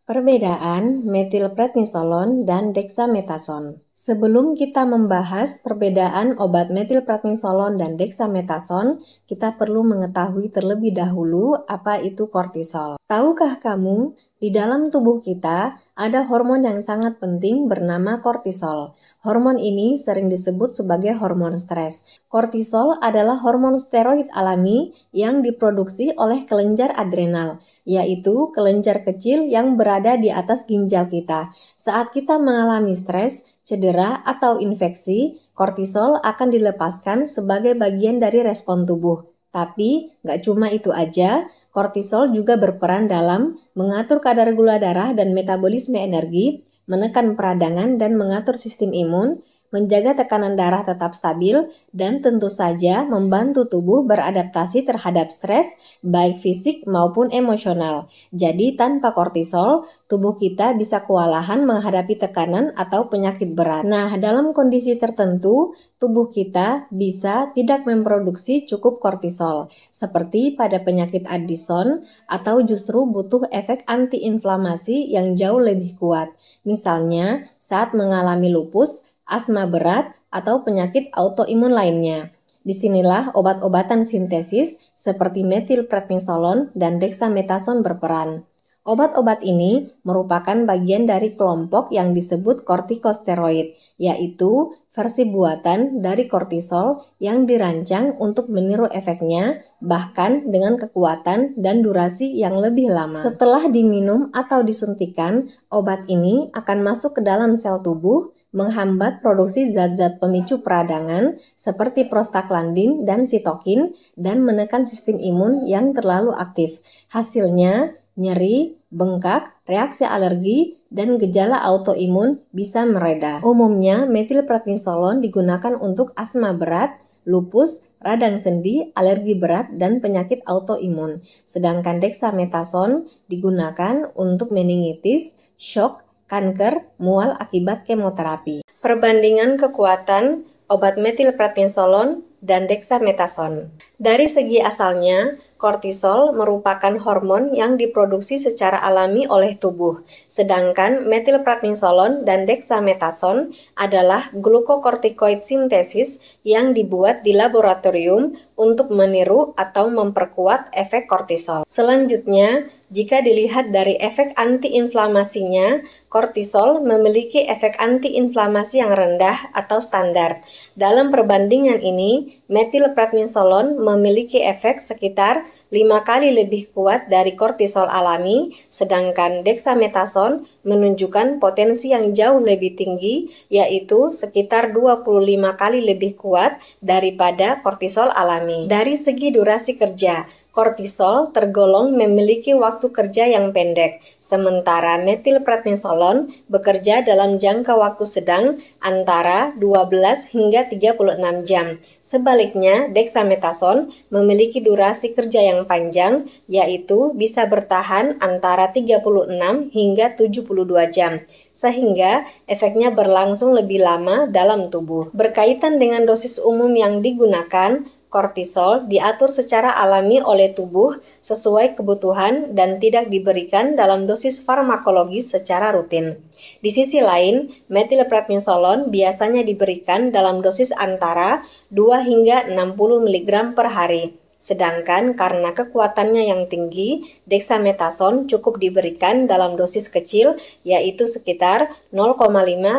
Perbedaan metilprednisolon dan dexamethasone. Sebelum kita membahas perbedaan obat metilprednisolon dan dexamethasone, kita perlu mengetahui terlebih dahulu apa itu kortisol. Tahukah kamu, di dalam tubuh kita ada hormon yang sangat penting bernama kortisol. Hormon ini sering disebut sebagai hormon stres. Kortisol adalah hormon steroid alami yang diproduksi oleh kelenjar adrenal, yaitu kelenjar kecil yang berada di atas ginjal kita. Saat kita mengalami stres, cedera, atau infeksi, kortisol akan dilepaskan sebagai bagian dari respon tubuh. Tapi, nggak cuma itu aja, kortisol juga berperan dalam mengatur kadar gula darah dan metabolisme energi, menekan peradangan dan mengatur sistem imun, menjaga tekanan darah tetap stabil, dan tentu saja membantu tubuh beradaptasi terhadap stres, baik fisik maupun emosional. Jadi tanpa kortisol, tubuh kita bisa kewalahan menghadapi tekanan atau penyakit berat. Nah, dalam kondisi tertentu, tubuh kita bisa tidak memproduksi cukup kortisol, seperti pada penyakit Addison, atau justru butuh efek antiinflamasi yang jauh lebih kuat. Misalnya, saat mengalami lupus, asma berat, atau penyakit autoimun lainnya. Disinilah obat-obatan sintesis seperti metilprednisolon dan dexamethasone berperan. Obat-obat ini merupakan bagian dari kelompok yang disebut kortikosteroid, yaitu versi buatan dari kortisol yang dirancang untuk meniru efeknya, bahkan dengan kekuatan dan durasi yang lebih lama. Setelah diminum atau disuntikan, obat ini akan masuk ke dalam sel tubuh, menghambat produksi zat-zat pemicu peradangan seperti prostaglandin dan sitokin, dan menekan sistem imun yang terlalu aktif. Hasilnya, nyeri, bengkak, reaksi alergi, dan gejala autoimun bisa mereda. Umumnya, metilprednisolon digunakan untuk asma berat, lupus, radang sendi, alergi berat, dan penyakit autoimun. Sedangkan dexamethasone digunakan untuk meningitis, shock, kanker, mual akibat kemoterapi. Perbandingan kekuatan obat metilprednisolon dan dexamethasone. Dari segi asalnya, kortisol merupakan hormon yang diproduksi secara alami oleh tubuh, sedangkan metilprednisolon dan dexamethasone adalah glukokortikoid sintesis yang dibuat di laboratorium untuk meniru atau memperkuat efek kortisol. Selanjutnya, jika dilihat dari efek antiinflamasinya, kortisol memiliki efek antiinflamasi yang rendah atau standar. Dalam perbandingan ini, metilprednisolon memiliki efek sekitar 5 kali lebih kuat dari kortisol alami, sedangkan dexamethasone menunjukkan potensi yang jauh lebih tinggi, yaitu sekitar 25 kali lebih kuat daripada kortisol alami. Dari segi durasi kerja, kortisol tergolong memiliki waktu kerja yang pendek, sementara metilprednisolon bekerja dalam jangka waktu sedang antara 12 hingga 36 jam. Sebaliknya, dexamethasone memiliki durasi kerja yang panjang, yaitu bisa bertahan antara 36 hingga 72 jam. Sehingga efeknya berlangsung lebih lama dalam tubuh. Berkaitan dengan dosis umum yang digunakan, kortisol diatur secara alami oleh tubuh sesuai kebutuhan dan tidak diberikan dalam dosis farmakologis secara rutin. Di sisi lain, metilprednisolon biasanya diberikan dalam dosis antara 2 hingga 60 mg per hari. Sedangkan karena kekuatannya yang tinggi, dexamethasone cukup diberikan dalam dosis kecil, yaitu sekitar 0,5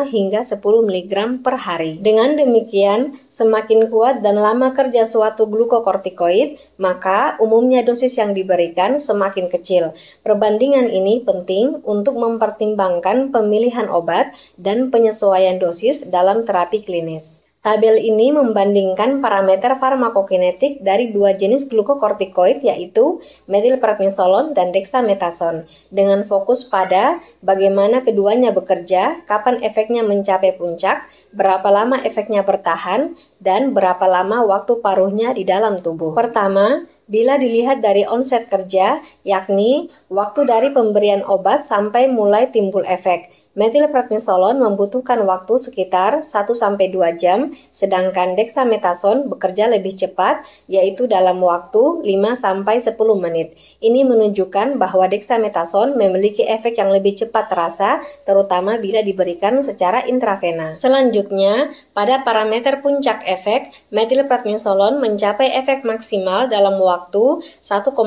hingga 10 mg per hari. Dengan demikian, semakin kuat dan lama kerja suatu glukokortikoid, maka umumnya dosis yang diberikan semakin kecil. Perbandingan ini penting untuk mempertimbangkan pemilihan obat dan penyesuaian dosis dalam terapi klinis. Tabel ini membandingkan parameter farmakokinetik dari dua jenis glukokortikoid, yaitu metilprednisolon dan dexamethasone, dengan fokus pada bagaimana keduanya bekerja, kapan efeknya mencapai puncak, berapa lama efeknya bertahan, dan berapa lama waktu paruhnya di dalam tubuh. Pertama, Bila dilihat dari onset kerja, yakni waktu dari pemberian obat sampai mulai timbul efek, metilprednisolon membutuhkan waktu sekitar 1-2 jam, sedangkan dexamethasone bekerja lebih cepat, yaitu dalam waktu 5-10 menit. Ini menunjukkan bahwa dexamethasone memiliki efek yang lebih cepat terasa, terutama bila diberikan secara intravena. Selanjutnya, pada parameter puncak efek, metilprednisolon mencapai efek maksimal dalam waktu 1,5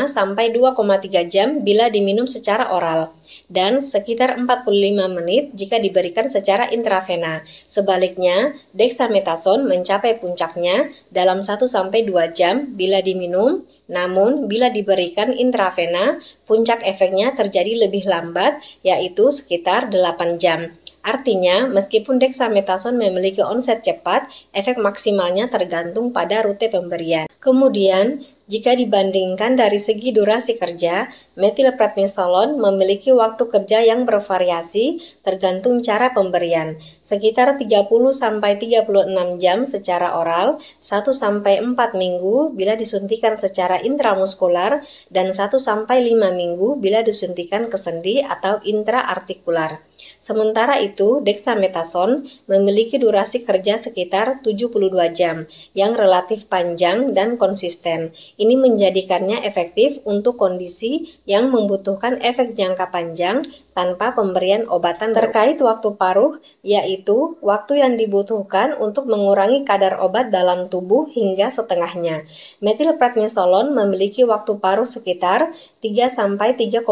sampai 2,3 jam bila diminum secara oral, dan sekitar 45 menit jika diberikan secara intravena. Sebaliknya, dexamethasone mencapai puncaknya dalam 1-2 jam bila diminum, namun bila diberikan intravena, puncak efeknya terjadi lebih lambat, yaitu sekitar 8 jam. Artinya, meskipun dexamethasone memiliki onset cepat, efek maksimalnya tergantung pada rute pemberian. Kemudian, jika dibandingkan dari segi durasi kerja, metilprednisolon memiliki waktu kerja yang bervariasi tergantung cara pemberian, sekitar 30-36 jam secara oral, 1-4 minggu bila disuntikan secara intramuskular, dan 1-5 minggu bila disuntikan ke sendi atau intraartikular. Sementara itu, dexamethasone memiliki durasi kerja sekitar 72 jam, yang relatif panjang dan konsisten. Ini menjadikannya efektif untuk kondisi yang membutuhkan efek jangka panjang tanpa pemberian obatan. Terkait waktu paruh, yaitu waktu yang dibutuhkan untuk mengurangi kadar obat dalam tubuh hingga setengahnya. Metilprednisolon memiliki waktu paruh sekitar 3-3,5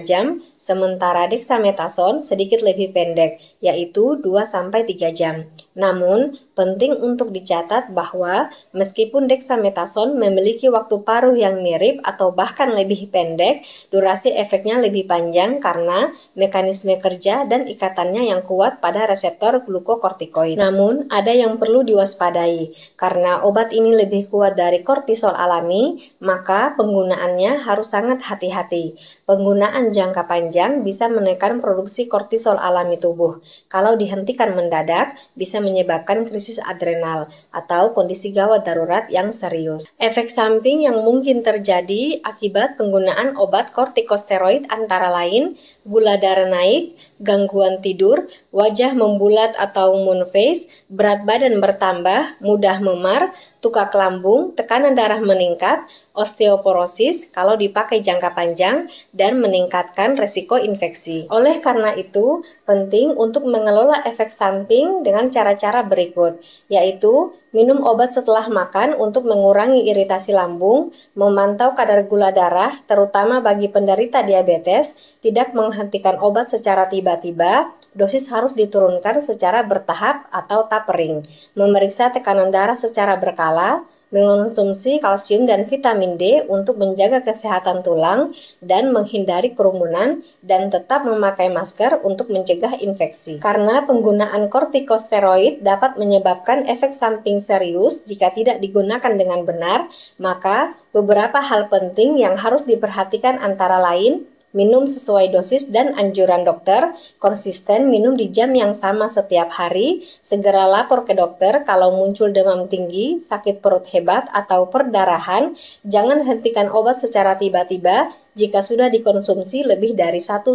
jam, sementara dexamethasone sedikit lebih pendek, yaitu 2-3 jam. Namun, penting untuk dicatat bahwa meskipun dexamethasone memiliki waktu paruh yang mirip atau bahkan lebih pendek, durasi efeknya lebih panjang karena mekanisme kerja dan ikatannya yang kuat pada reseptor glukokortikoid. Namun, ada yang perlu diwaspadai. Karena obat ini lebih kuat dari kortisol alami, maka penggunaannya harus sangat hati-hati. Penggunaan jangka panjang bisa menekan produksi kortisol alami tubuh. Kalau dihentikan mendadak, bisa menyebabkan krisis adrenal atau kondisi gawat darurat yang serius. Efek samping yang mungkin terjadi akibat penggunaan obat kortikosteroid antara lain gula darah naik, gangguan tidur, wajah membulat atau moon face, berat badan bertambah, mudah memar, tukak lambung, tekanan darah meningkat, osteoporosis kalau dipakai jangka panjang, dan meningkatkan resiko infeksi. Oleh karena itu, penting untuk mengelola efek samping dengan cara-cara berikut, yaitu minum obat setelah makan untuk mengurangi iritasi lambung, memantau kadar gula darah, terutama bagi penderita diabetes, tidak menghentikan obat secara tiba-tiba, dosis harus diturunkan secara bertahap atau tapering, memeriksa tekanan darah secara berkala, mengonsumsi kalsium dan vitamin D untuk menjaga kesehatan tulang dan menghindari kerumunan, dan tetap memakai masker untuk mencegah infeksi. Karena penggunaan kortikosteroid dapat menyebabkan efek samping serius jika tidak digunakan dengan benar, maka beberapa hal penting yang harus diperhatikan antara lain: minum sesuai dosis dan anjuran dokter, konsisten minum di jam yang sama setiap hari, segera lapor ke dokter kalau muncul demam tinggi, sakit perut hebat, atau perdarahan, jangan hentikan obat secara tiba-tiba jika sudah dikonsumsi lebih dari 1-2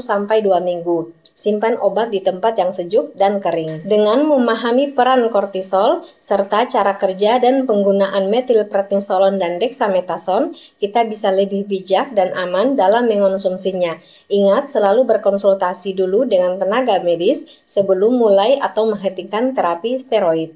minggu. Simpan obat di tempat yang sejuk dan kering. Dengan memahami peran kortisol, serta cara kerja dan penggunaan metilprednisolon dan dexamethasone, kita bisa lebih bijak dan aman dalam mengonsumsinya. Ingat, selalu berkonsultasi dulu dengan tenaga medis sebelum mulai atau menghentikan terapi steroid.